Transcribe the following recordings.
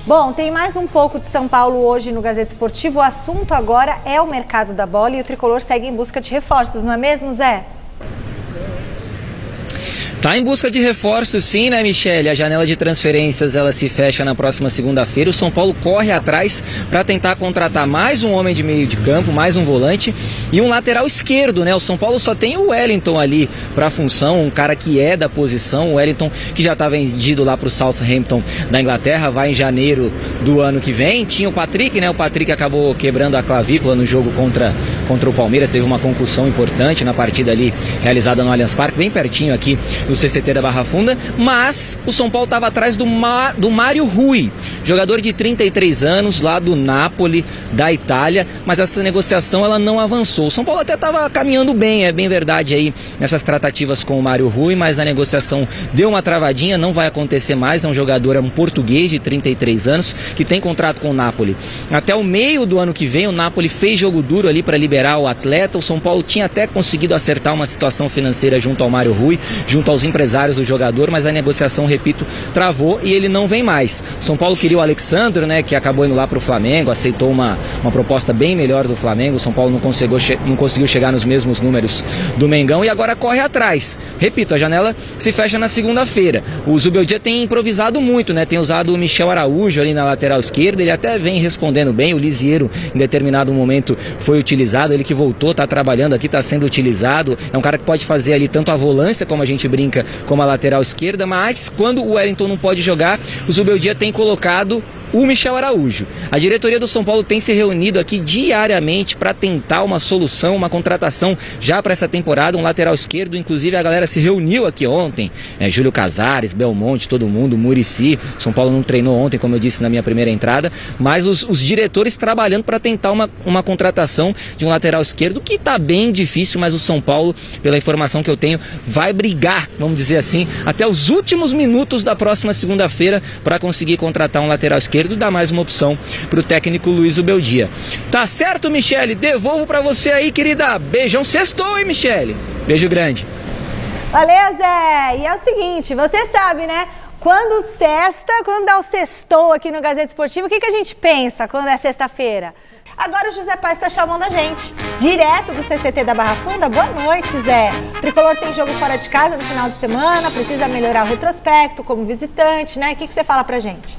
Bom, tem mais um pouco de São Paulo hoje no Gazeta Esportivo. O assunto agora é o mercado da bola e o Tricolor segue em busca de reforços, não é mesmo, Zé? Tá em busca de reforços sim, né, Michele? A janela de transferências ela se fecha na próxima segunda-feira. O São Paulo corre atrás para tentar contratar mais um homem de meio de campo, mais um volante e um lateral esquerdo, né? O São Paulo só tem o Wellington ali para a função, um cara que é da posição. O Wellington que já está vendido lá para o Southampton da Inglaterra, vai em janeiro do ano que vem. Tinha o Patrick, né? O Patrick acabou quebrando a clavícula no jogo contra o Palmeiras, teve uma concussão importante na partida ali realizada no Allianz Parque, bem pertinho aqui no CCT da Barra Funda, mas o São Paulo estava atrás do Mário Rui, jogador de 33 anos, lá do Napoli, da Itália, mas essa negociação ela não avançou. O São Paulo até estava caminhando bem, é bem verdade aí, nessas tratativas com o Mário Rui, mas a negociação deu uma travadinha, não vai acontecer mais. É um jogador, é um português de 33 anos, que tem contrato com o Napoli. Até o meio do ano que vem, o Napoli fez jogo duro ali para liberar o atleta. O São Paulo tinha até conseguido acertar uma situação financeira junto ao Mário Rui, junto aos empresários do jogador, mas a negociação, repito, travou e ele não vem mais. São Paulo queria o Alexandre, né, que acabou indo lá para o Flamengo, aceitou uma proposta bem melhor do Flamengo. O São Paulo não conseguiu chegar nos mesmos números do Mengão e agora corre atrás. Repito, a janela se fecha na segunda-feira. O Zubeldia tem improvisado muito, né, tem usado o Michel Araújo ali na lateral esquerda, ele até vem respondendo bem. O Lisiero em determinado momento foi utilizado, ele que voltou, está trabalhando aqui, está sendo utilizado. É um cara que pode fazer ali tanto a volância, como a gente brinca, como a lateral esquerda, mas quando o Wellington não pode jogar, o Zubeldia tem colocado o Michel Araújo. A diretoria do São Paulo tem se reunido aqui diariamente para tentar uma solução, uma contratação já para essa temporada, um lateral esquerdo. Inclusive a galera se reuniu aqui ontem, Júlio Casares, Belmonte, todo mundo, Muricy. São Paulo não treinou ontem, como eu disse na minha primeira entrada, mas os diretores trabalhando para tentar uma contratação de um lateral esquerdo, que está bem difícil, mas o São Paulo, pela informação que eu tenho, vai brigar, vamos dizer assim, até os últimos minutos da próxima segunda-feira para conseguir contratar um lateral esquerdo, dar mais uma opção para o técnico Luiz Zubeldia. Tá certo, Michele? Devolvo para você aí, querida. Beijão, sextou, hein, Michele? Beijo grande. Valeu, Zé. E é o seguinte, você sabe, né? Quando dá o sextou aqui no Gazeta Esportivo, o que a gente pensa quando é sexta-feira? Agora o José Paz está chamando a gente, direto do CCT da Barra Funda. Boa noite, Zé. O Tricolor tem jogo fora de casa no final de semana, precisa melhorar o retrospecto como visitante, né? O que você fala pra gente?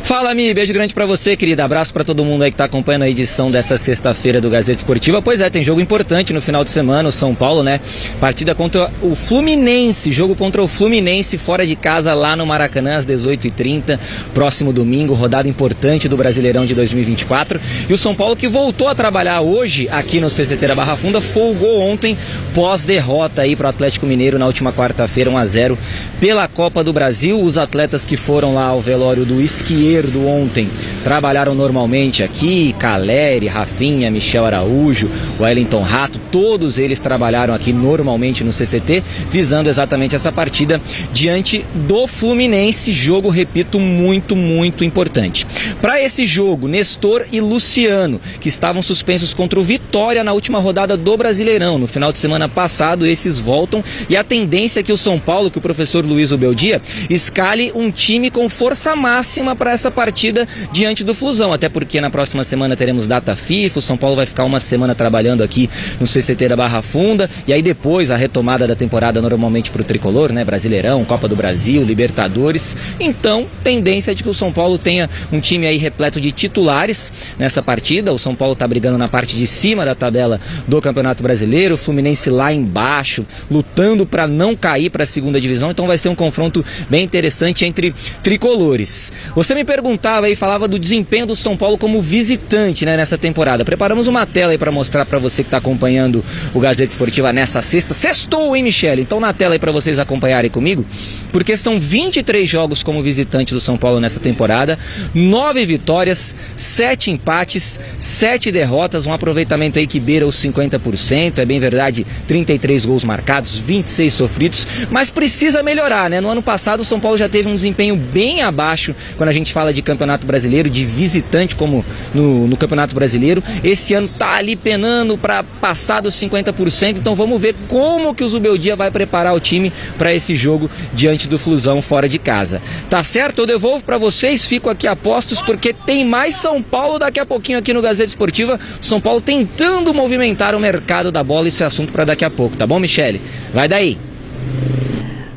Fala, Mi, beijo grande pra você, querida. Abraço pra todo mundo aí que tá acompanhando a edição dessa sexta-feira do Gazeta Esportiva. Pois é, tem jogo importante no final de semana, o São Paulo, né? Partida contra o Fluminense, jogo contra o Fluminense fora de casa lá no Maracanã às 18h30, próximo domingo, rodada importante do Brasileirão de 2024. E o São Paulo, que voltou a trabalhar hoje aqui no CCT da Barra Funda, folgou ontem pós-derrota aí pro Atlético Mineiro na última quarta-feira, 1-0 pela Copa do Brasil. Os atletas que foram lá ao velório do Esquier do ontem trabalharam normalmente aqui, Caleri, Rafinha, Michel Araújo, Wellington Rato, todos eles trabalharam aqui normalmente no CCT, visando exatamente essa partida diante do Fluminense. Jogo, repito, muito, muito importante. Para esse jogo, Nestor e Luciano, que estavam suspensos contra o Vitória na última rodada do Brasileirão, no final de semana passado, esses voltam, e a tendência é que o São Paulo, que o professor Luiz Zubeldia, escale um time com força máxima para essa partida diante do Flusão, até porque na próxima semana teremos data FIFA. O São Paulo vai ficar uma semana trabalhando aqui no CCT da Barra Funda, e aí depois a retomada da temporada normalmente para o Tricolor, né? Brasileirão, Copa do Brasil, Libertadores. Então, tendência é de que o São Paulo tenha um time aí repleto de titulares nessa partida. O São Paulo está brigando na parte de cima da tabela do Campeonato Brasileiro, o Fluminense lá embaixo, lutando para não cair para a segunda divisão. Então vai ser um confronto bem interessante entre tricolores. Você me perguntava e falava do desempenho do São Paulo como visitante, né, nessa temporada. Preparamos uma tela aí para mostrar para você que está acompanhando o Gazeta Esportiva nessa sexta. Sextou, hein, Michele? Então na tela aí para vocês acompanharem comigo, porque são 23 jogos como visitante do São Paulo nessa temporada, 9 9 vitórias, 7 empates, 7 derrotas, um aproveitamento aí que beira os 50%, é bem verdade, 33 gols marcados, 26 sofridos, mas precisa melhorar, né? No ano passado o São Paulo já teve um desempenho bem abaixo quando a gente fala de Campeonato Brasileiro, de visitante como no Campeonato Brasileiro. Esse ano tá ali penando para passar dos 50%, então vamos ver como que o Zubeldia vai preparar o time para esse jogo diante do Flusão fora de casa. Tá certo? Eu devolvo para vocês, fico aqui a postos porque tem mais São Paulo daqui a pouquinho aqui no Gazeta Esportiva. São Paulo tentando movimentar o mercado da bola, esse é assunto para daqui a pouco, tá bom, Michele? Vai daí.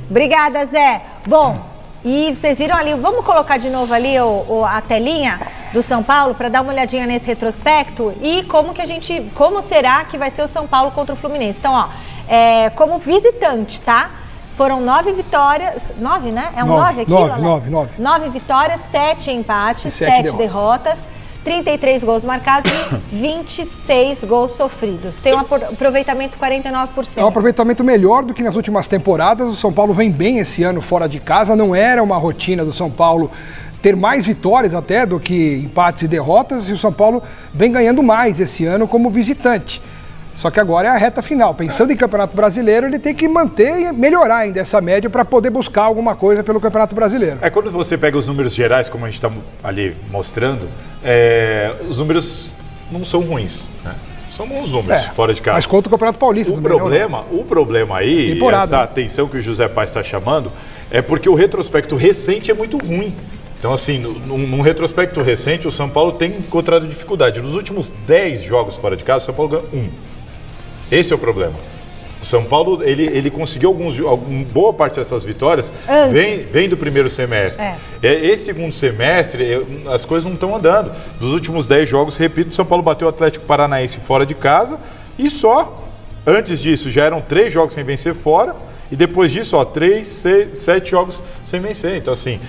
Obrigada, Zé. Bom, e vocês viram ali, vamos colocar de novo ali a telinha do São Paulo para dar uma olhadinha nesse retrospecto e como será que vai ser o São Paulo contra o Fluminense. Então, ó, como visitante, tá? Foram 9 vitórias, 9, né? É um 9 aqui, 9. 9 vitórias, 7 empates, 7 derrotas, 33 gols marcados e 26 gols sofridos. Tem um aproveitamento 49%. É um aproveitamento melhor do que nas últimas temporadas. O São Paulo vem bem esse ano fora de casa. Não era uma rotina do São Paulo ter mais vitórias até do que empates e derrotas. E o São Paulo vem ganhando mais esse ano como visitante. Só que agora é a reta final. Pensando em Campeonato Brasileiro, ele tem que manter e melhorar ainda essa média para poder buscar alguma coisa pelo Campeonato Brasileiro. Quando você pega os números gerais, como a gente está ali mostrando, os números não são ruins, né? São bons números fora de casa. Mas contra o Campeonato Paulista o problema aí, temporada, essa atenção que o José Paz está chamando, é porque o retrospecto recente é muito ruim. Então, assim, num retrospecto recente, o São Paulo tem encontrado dificuldade. Nos últimos 10 jogos fora de casa, o São Paulo ganhou 1. Esse é o problema. O São Paulo, ele conseguiu boa parte dessas vitórias vem do primeiro semestre. Esse segundo semestre, as coisas não estão andando. Dos últimos 10 jogos, repito, o São Paulo bateu o Atlético Paranaense fora de casa e só. Antes disso, já eram 3 jogos sem vencer fora. E depois disso, 7 jogos sem vencer. Então, assim,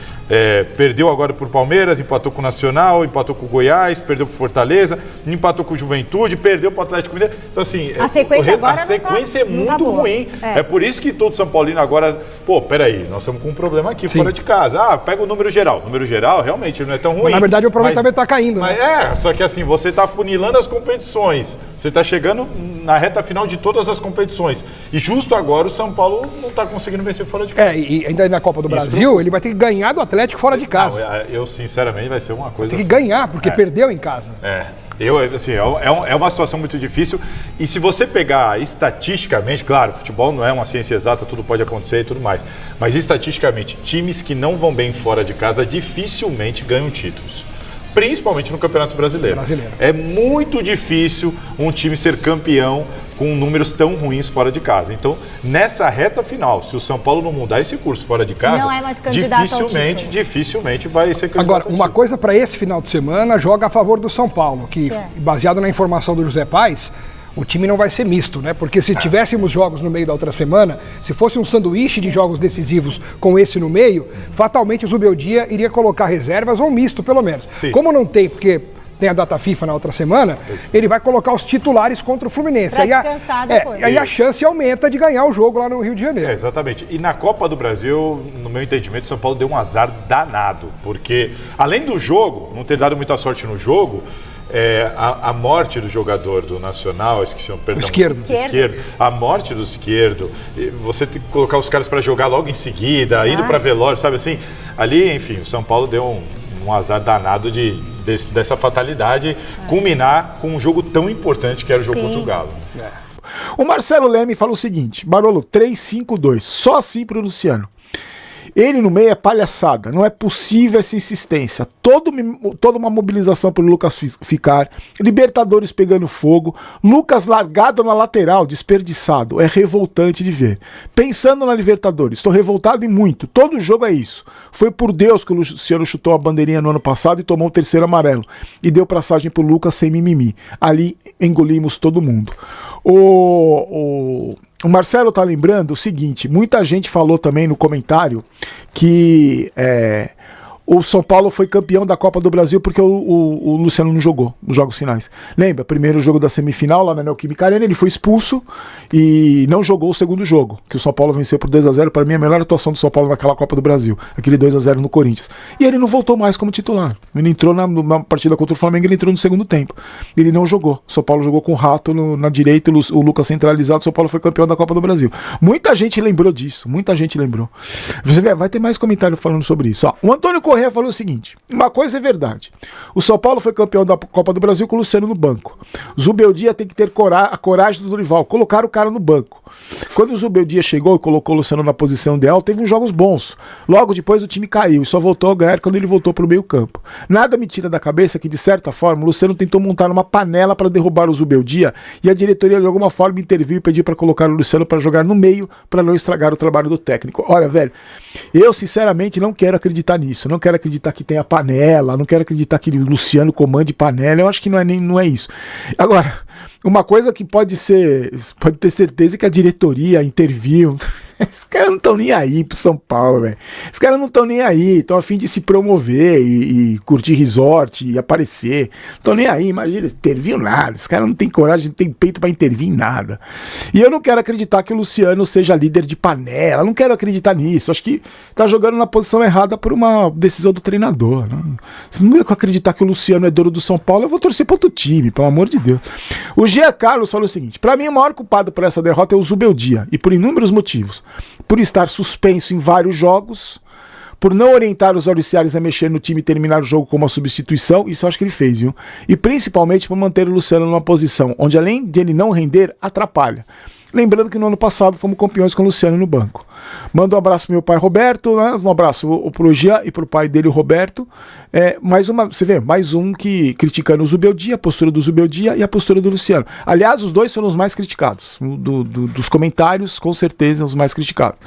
perdeu agora por Palmeiras, empatou com o Nacional, empatou com o Goiás, perdeu pro Fortaleza, empatou com o Juventude, perdeu pro Atlético Mineiro. Então, assim, a sequência é muito ruim. É por isso que todo São Paulino agora, peraí, nós estamos com um problema aqui fora de casa. Pega o número geral. O número geral, realmente, não é tão ruim. Mas, na verdade, o aproveitamento está caindo, né? Só que assim, você está funilando as competições. Você está chegando na reta final de todas as competições. E justo agora o São Paulo não está conseguindo vencer fora de casa. E ainda na Copa do Brasil, ele vai ter que ganhar do Atlético fora de casa. Não, eu sinceramente vai ser uma coisa. Tem que ganhar, porque perdeu em casa. É uma situação muito difícil. E se você pegar estatisticamente, claro, futebol não é uma ciência exata, tudo pode acontecer e tudo mais. Mas estatisticamente, times que não vão bem fora de casa dificilmente ganham títulos. Principalmente no Campeonato Brasileiro. É muito difícil um time ser campeão com números tão ruins fora de casa. Então, nessa reta final, se o São Paulo não mudar esse curso fora de casa, não é mais candidato dificilmente vai ser candidato. Agora, uma coisa para esse final de semana joga a favor do São Paulo, que baseado na informação do José Paz, o time não vai ser misto, né? Porque se tivéssemos jogos no meio da outra semana, se fosse um sanduíche de jogos decisivos com esse no meio, fatalmente o Zubeldia iria colocar reservas ou misto, pelo menos. Sim. Como não tem, porque tem a data FIFA na outra semana, ele vai colocar os titulares contra o Fluminense. Pra descansar depois. Aí a chance aumenta de ganhar o jogo lá no Rio de Janeiro. Exatamente. E na Copa do Brasil, no meu entendimento, o São Paulo deu um azar danado. Porque, além do jogo, não ter dado muita sorte no jogo, a morte do jogador do Nacional, esqueci o perdão. Esquerdo. A morte do Esquerdo, você tem que colocar os caras para jogar logo em seguida, indo para velório, sabe assim? Ali, enfim, o São Paulo deu um azar danado dessa fatalidade culminar com um jogo tão importante que era o jogo contra o Galo. O Marcelo Leme fala o seguinte: Barolo, 3-5-2, só assim pro Luciano. Ele no meio é palhaçada, não é possível essa insistência. Toda uma mobilização pelo Lucas ficar, Libertadores pegando fogo, Lucas largado na lateral, desperdiçado, é revoltante de ver. Pensando na Libertadores, estou revoltado e muito, todo jogo é isso. Foi por Deus que o Luciano chutou a bandeirinha no ano passado e tomou o 3º amarelo, e deu passagem pro Lucas sem mimimi. Ali engolimos todo mundo. O Marcelo tá lembrando o seguinte, muita gente falou também no comentário que o São Paulo foi campeão da Copa do Brasil porque o Luciano não jogou nos jogos finais. Lembra? Primeiro jogo da semifinal lá na Neoquímica Arena, ele foi expulso e não jogou o segundo jogo, que o São Paulo venceu por 2-0. Para mim, a melhor atuação do São Paulo naquela Copa do Brasil, aquele 2-0 no Corinthians. E ele não voltou mais como titular. Ele entrou na partida contra o Flamengo, ele entrou no segundo tempo. Ele não jogou. O São Paulo jogou com o Rato na direita, o Lucas centralizado, o São Paulo foi campeão da Copa do Brasil. Muita gente lembrou disso, muita gente lembrou. Você vê, vai ter mais comentário falando sobre isso. Ó, o Antônio Corrêa falou o seguinte: uma coisa é verdade. O São Paulo foi campeão da Copa do Brasil com o Luciano no banco. Zubeldia tem que ter a coragem do Dorival, colocar o cara no banco. Quando o Zubeldia chegou e colocou o Luciano na posição ideal, teve uns jogos bons. Logo depois o time caiu e só voltou a ganhar quando ele voltou para o meio campo. Nada me tira da cabeça que, de certa forma, o Luciano tentou montar uma panela para derrubar o Zubeldia e a diretoria de alguma forma interviu e pediu para colocar o Luciano para jogar no meio para não estragar o trabalho do técnico. Olha, velho, eu sinceramente não quero acreditar nisso. Não quero acreditar que tenha panela, não quero acreditar que o Luciano comande panela. Eu acho que não é isso. Agora, uma coisa que pode ter certeza que a diretoria interviu. Esses caras não estão nem aí pro São Paulo, velho. Esses caras não estão nem aí, estão a fim de se promover e curtir resort e aparecer. Estão nem aí, imagina, interviu nada. Esses caras não tem coragem, não tem peito pra intervir em nada. E eu não quero acreditar que o Luciano seja líder de panela, não quero acreditar nisso. Acho que tá jogando na posição errada por uma decisão do treinador. Se não eu acreditar que o Luciano é dono do São Paulo, eu vou torcer pra outro time, pelo amor de Deus. O Gia Carlos falou o seguinte: pra mim o maior culpado por essa derrota é o Zubeldia, e por inúmeros motivos. Por estar suspenso em vários jogos, por não orientar os auriciários a mexer no time e terminar o jogo com uma substituição, isso eu acho que ele fez, viu? E principalmente por manter o Luciano numa posição onde, além de ele não render, atrapalha. Lembrando que no ano passado fomos campeões com o Luciano no banco. Manda um abraço pro meu pai Roberto, né? Um abraço pro Jean e pro pai dele, o Roberto. Você vê, mais um que criticando o Zubeldia, a postura do Zubeldia e a postura do Luciano. Aliás, os dois foram os mais criticados. Dos comentários, com certeza, os mais criticados.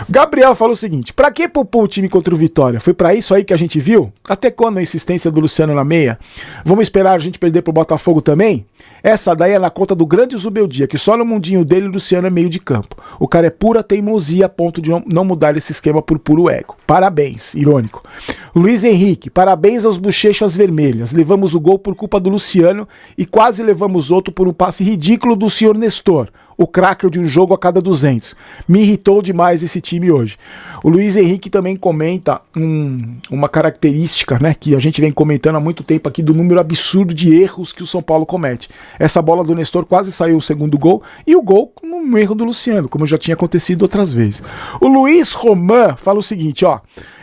Gabriel falou o seguinte: pra que poupou o time contra o Vitória? Foi pra isso aí que a gente viu? Até quando a insistência do Luciano na meia? Vamos esperar a gente perder pro Botafogo também? Essa daí é na conta do grande Zubeldia, que só no mundinho dele o Luciano é meio de campo. O cara é pura teimosia a ponto de não mudar esse esquema por puro ego. Parabéns, irônico. Luiz Henrique, parabéns aos bochechas vermelhas. Levamos o gol por culpa do Luciano e quase levamos outro por um passe ridículo do senhor Nestor, o craque de um jogo a cada 200. Me irritou demais esse time hoje. O Luiz Henrique também comenta uma característica, né, que a gente vem comentando há muito tempo aqui, do número absurdo de erros que o São Paulo comete. Essa bola do Nestor quase saiu o segundo gol, e o gol um erro do Luciano, como já tinha acontecido outras vezes. O Luiz Roman fala o seguinte, ó: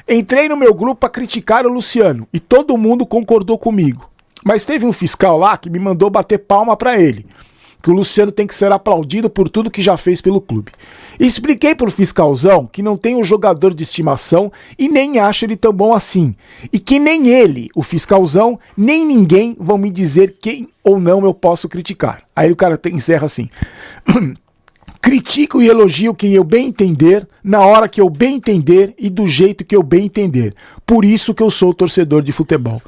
entrei no meu grupo para criticar o Luciano e todo mundo concordou comigo, mas teve um fiscal lá que me mandou bater palma para ele, que o Luciano tem que ser aplaudido por tudo que já fez pelo clube. Expliquei pro fiscalzão que não tem um jogador de estimação e nem acho ele tão bom assim. E que nem ele, o fiscalzão, nem ninguém vão me dizer quem ou não eu posso criticar. Aí o cara encerra assim: critico e elogio quem eu bem entender, na hora que eu bem entender e do jeito que eu bem entender. Por isso que eu sou torcedor de futebol.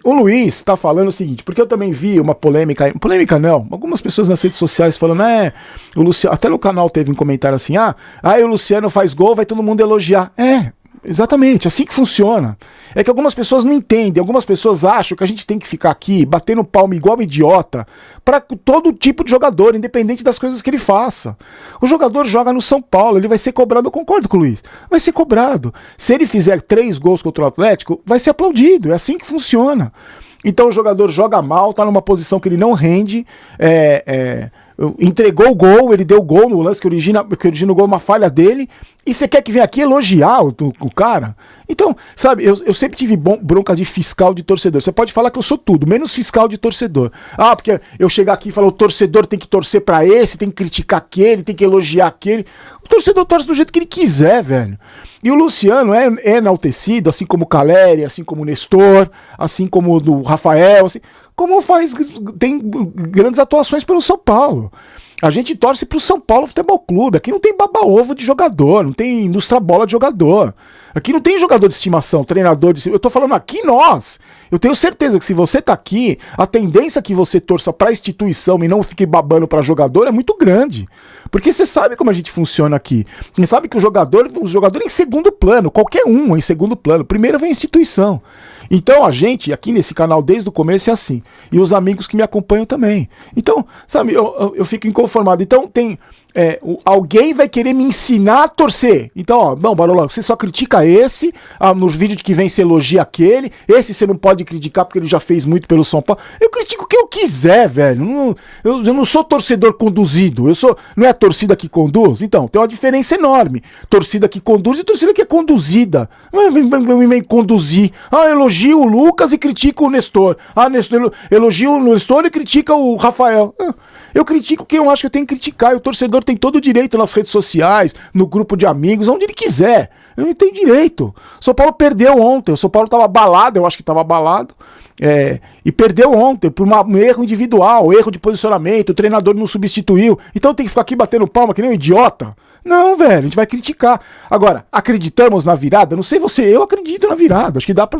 O Luiz está falando o seguinte, porque eu também vi uma polêmica não, algumas pessoas nas redes sociais falando, o Luciano, até no canal teve um comentário assim, o Luciano faz gol, vai todo mundo elogiar. Exatamente, assim que funciona. É que algumas pessoas não entendem, algumas pessoas acham que a gente tem que ficar aqui batendo palma igual idiota para todo tipo de jogador, independente das coisas que ele faça. O jogador joga no São Paulo, ele vai ser cobrado, eu concordo com o Luiz, vai ser cobrado. Se ele fizer 3 gols contra o Atlético, vai ser aplaudido, é assim que funciona. Então o jogador joga mal, tá numa posição que ele não rende, entregou o gol, ele deu o gol no lance que origina o gol, uma falha dele, e você quer que venha aqui elogiar o cara? Então, sabe, eu sempre tive bronca de fiscal de torcedor. Você pode falar que eu sou tudo, menos fiscal de torcedor. Porque eu chegar aqui e falar, o torcedor tem que torcer pra esse, tem que criticar aquele, tem que elogiar aquele. O torcedor torce do jeito que ele quiser, velho. E o Luciano é enaltecido, assim como o Caleri, assim como o Nestor, assim como o do Rafael, assim, tem grandes atuações pelo São Paulo. A gente torce pro São Paulo Futebol Clube. Aqui não tem baba-ovo de jogador, não tem indústria-bola de jogador. Aqui não tem jogador de estimação, treinador de... Eu tô falando aqui nós. Eu tenho certeza que se você tá aqui, a tendência que você torça pra instituição e não fique babando pra jogador é muito grande. Porque você sabe como a gente funciona aqui. Você sabe que o jogador é em segundo plano, qualquer um é em segundo plano. Primeiro vem a instituição. Então a gente, aqui nesse canal, desde o começo é assim. E os amigos que me acompanham também. Então, sabe, eu fico inconformado. Então tem... alguém vai querer me ensinar a torcer. Então, ó, não, Barolão, você só critica esse, nos vídeos que vem você elogia aquele, esse você não pode criticar porque ele já fez muito pelo São Paulo. Eu critico o que eu quiser, velho. Eu não sou torcedor conduzido. Não é a torcida que conduz? Então, tem uma diferença enorme. Torcida que conduz e torcida que é conduzida. Não vem conduzir. Elogio o Lucas e critico o Nestor. Elogio o Nestor e critica o Rafael. Eu critico quem eu acho que eu tenho que criticar. E o torcedor tem todo o direito nas redes sociais, no grupo de amigos, onde ele quiser. Eu não tenho direito. O São Paulo perdeu ontem. O São Paulo estava abalado, eu acho que estava abalado. E perdeu ontem por um erro individual, erro de posicionamento, o treinador não substituiu. Então tem que ficar aqui batendo palma que nem um idiota. Não, velho, a gente vai criticar. Agora, acreditamos na virada? Não sei você, eu acredito na virada. Acho que dá pra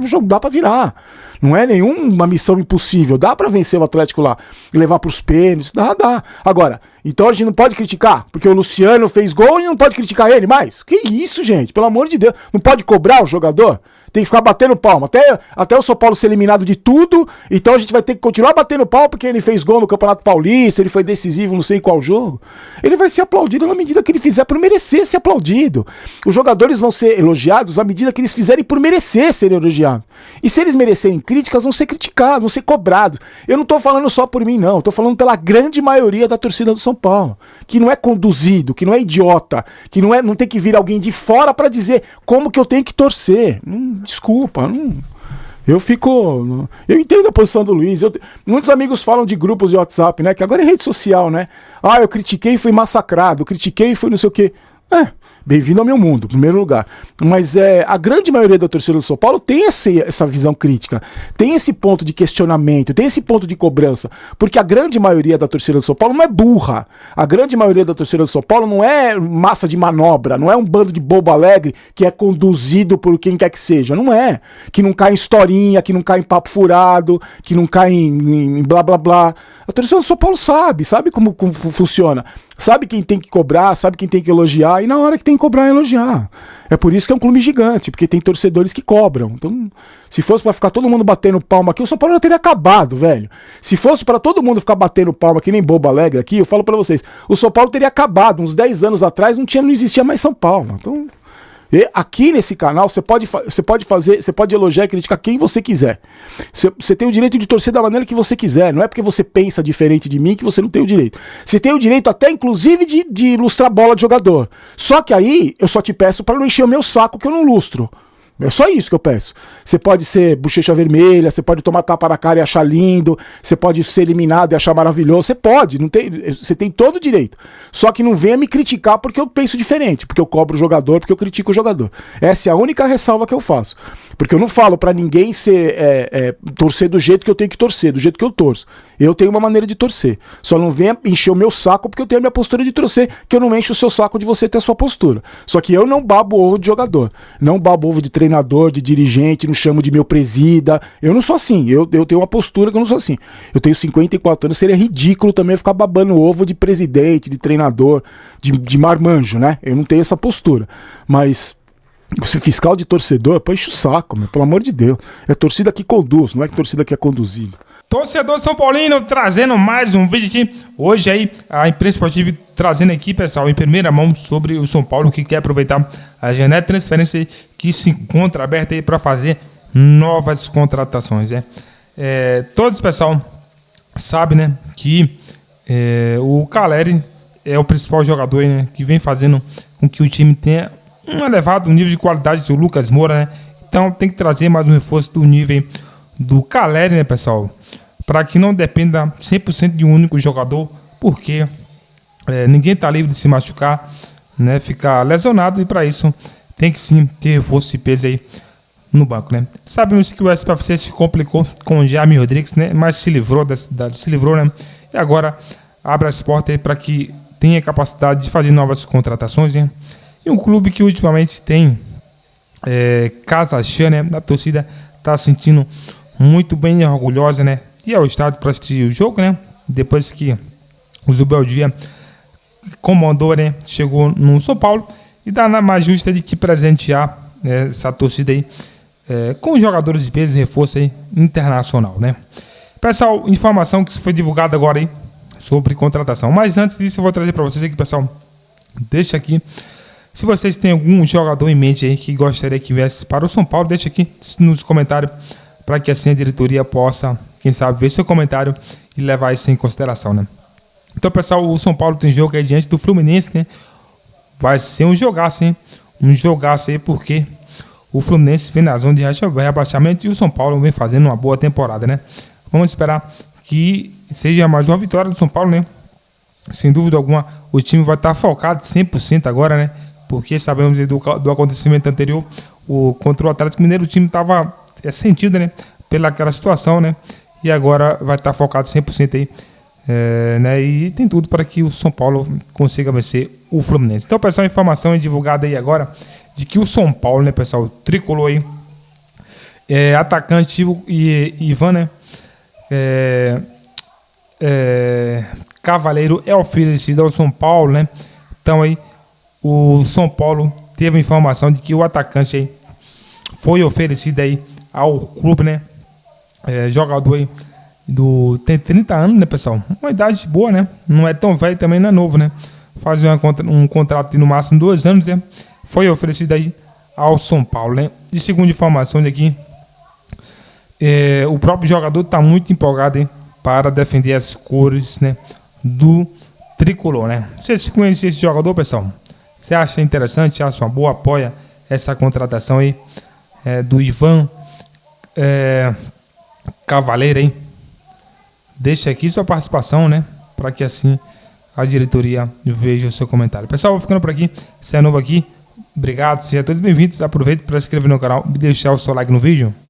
virar. Não é nenhuma missão impossível. Dá pra vencer o Atlético lá e levar pros pênaltis. Dá. Agora, então a gente não pode criticar, porque o Luciano fez gol e não pode criticar ele mais? Que isso, gente? Pelo amor de Deus. Não pode cobrar o jogador? Tem que ficar batendo palma. Até o São Paulo ser eliminado de tudo, então a gente vai ter que continuar batendo palma porque ele fez gol no Campeonato Paulista, ele foi decisivo não sei em qual jogo. Ele vai ser aplaudido na medida que ele fizer por merecer ser aplaudido. Os jogadores vão ser elogiados à medida que eles fizerem por merecer serem elogiados. E se eles merecerem críticas, vão ser criticados, vão ser cobrados. Eu não tô falando só por mim, não. Eu tô falando pela grande maioria da torcida do São Paulo, que não é conduzido, que não é idiota, que não tem que vir alguém de fora pra dizer como que eu tenho que torcer. Desculpa, eu entendo a posição do Luiz. Muitos amigos falam de grupos de WhatsApp, né? Que agora é rede social, né? Eu critiquei e fui massacrado, critiquei e fui não sei o quê. Bem-vindo ao meu mundo, em primeiro lugar. Mas a grande maioria da torcida do São Paulo tem essa visão crítica, tem esse ponto de questionamento, tem esse ponto de cobrança, porque a grande maioria da torcida do São Paulo não é burra. A grande maioria da torcida do São Paulo não é massa de manobra, não é um bando de bobo alegre que é conduzido por quem quer que seja. Não é. Que não cai em historinha, que não cai em papo furado, que não cai em blá blá blá. A torcida do São Paulo sabe como funciona. Sabe quem tem que cobrar, sabe quem tem que elogiar, e na hora que tem que cobrar, elogiar. É por isso que é um clube gigante, porque tem torcedores que cobram. Então, se fosse pra ficar todo mundo batendo palma aqui, o São Paulo já teria acabado, velho. Se fosse pra todo mundo ficar batendo palma que nem bobo alegre aqui, eu falo pra vocês, o São Paulo teria acabado. Uns 10 anos atrás não existia mais São Paulo. Então... aqui nesse canal você pode elogiar e criticar quem você quiser. Você tem o direito de torcer da maneira que você quiser. Não é porque você pensa diferente de mim que você não tem o direito. Você tem o direito até inclusive de ilustrar bola de jogador. Só que aí eu só te peço para não encher o meu saco que eu não lustro. É só isso que eu peço. Você pode ser bochecha vermelha, você pode tomar tapa na cara e achar lindo, você pode ser eliminado e achar maravilhoso, você pode, você tem todo o direito. Só que não venha me criticar porque eu penso diferente, porque eu cobro o jogador, porque eu critico o jogador. Essa é a única ressalva que eu faço. Porque eu não falo pra ninguém torcer do jeito que eu tenho que torcer, do jeito que eu torço. Eu tenho uma maneira de torcer. Só não venha encher o meu saco porque eu tenho a minha postura de torcer, que eu não encho o seu saco de você ter a sua postura. Só que eu não babo ovo de jogador, não babo ovo de treinador, de dirigente, não chamo de meu presida. Eu não sou assim, eu tenho uma postura que eu não sou assim. Eu tenho 54 anos, seria ridículo também ficar babando ovo de presidente, de treinador, de marmanjo, né? Eu não tenho essa postura. Mas... você fiscal de torcedor, pô, enche o saco, meu, pelo amor de Deus. É torcida que conduz, não é que torcida que é conduzida. Torcedor São Paulino, trazendo mais um vídeo aqui. Hoje aí, a imprensa esportiva trazendo aqui, pessoal, em primeira mão sobre o São Paulo, que quer aproveitar a janela de transferência que se encontra aberta aí para fazer novas contratações. Todos, pessoal, sabem, né, que o Caleri é o principal jogador, né, que vem fazendo com que o time tenha um elevado nível de qualidade do Lucas Moura, né? Então tem que trazer mais um reforço do nível do Caleri, né, pessoal? Para que não dependa 100% de um único jogador, porque ninguém tá livre de se machucar, né? Ficar lesionado, e para isso tem que sim ter reforço de peso aí no banco, né? Sabemos que o SPFC se complicou com o Jaime Rodrigues, né? Mas se livrou, né? E agora abre as portas aí para que tenha capacidade de fazer novas contratações, né? E um clube que ultimamente tem casa cheia, né? A torcida está se sentindo muito bem orgulhosa, né? E ao estádio para assistir o jogo, né? Depois que o Zubeldia comandou, né? Chegou no São Paulo e dá na mais justa de que presentear essa torcida aí com jogadores de peso e reforço aí internacional, né? Pessoal, informação que foi divulgada agora aí sobre contratação. Mas antes disso eu vou trazer para vocês aqui, pessoal. Deixa aqui. Se vocês têm algum jogador em mente aí que gostaria que viesse para o São Paulo, deixa aqui nos comentários para que assim a diretoria possa, quem sabe, ver seu comentário e levar isso em consideração, né? Então, pessoal, o São Paulo tem jogo aí diante do Fluminense, né? Vai ser um jogaço, hein? Um jogaço aí porque o Fluminense vem na zona de rebaixamento e o São Paulo vem fazendo uma boa temporada, né? Vamos esperar que seja mais uma vitória do São Paulo, né? Sem dúvida alguma, o time vai estar focado 100% agora, né? Porque sabemos do acontecimento anterior, contra o Atlético Mineiro, o time estava sentido, né? Pelaquela situação, né? E agora vai estar focado 100% aí, né? E tem tudo para que o São Paulo consiga vencer o Fluminense. Então, pessoal, a informação é divulgada aí agora de que o São Paulo, né, pessoal, tricolor aí, atacante Ivan, né? Cavaleiro é oferecido ao São Paulo, né? Então aí o São Paulo teve a informação de que o atacante aí foi oferecido aí ao clube, né? Jogador aí tem 30 anos, né, pessoal? Uma idade boa, né? Não é tão velho, também não é novo, né? Faz um contrato de no máximo 2 anos, né? Foi oferecido aí ao São Paulo, né? E segundo informações aqui, o próprio jogador está muito empolgado, hein, para defender as cores, né, do tricolor, né? Vocês conhecem esse jogador, pessoal? Você acha interessante, acha uma boa, apoia essa contratação aí do Ivan Cavaleiro, hein? Deixa aqui sua participação, né, para que assim a diretoria veja o seu comentário. Pessoal, vou ficando por aqui. Se é novo aqui, obrigado, sejam todos bem-vindos. Aproveite para se inscrever no canal e deixar o seu like no vídeo.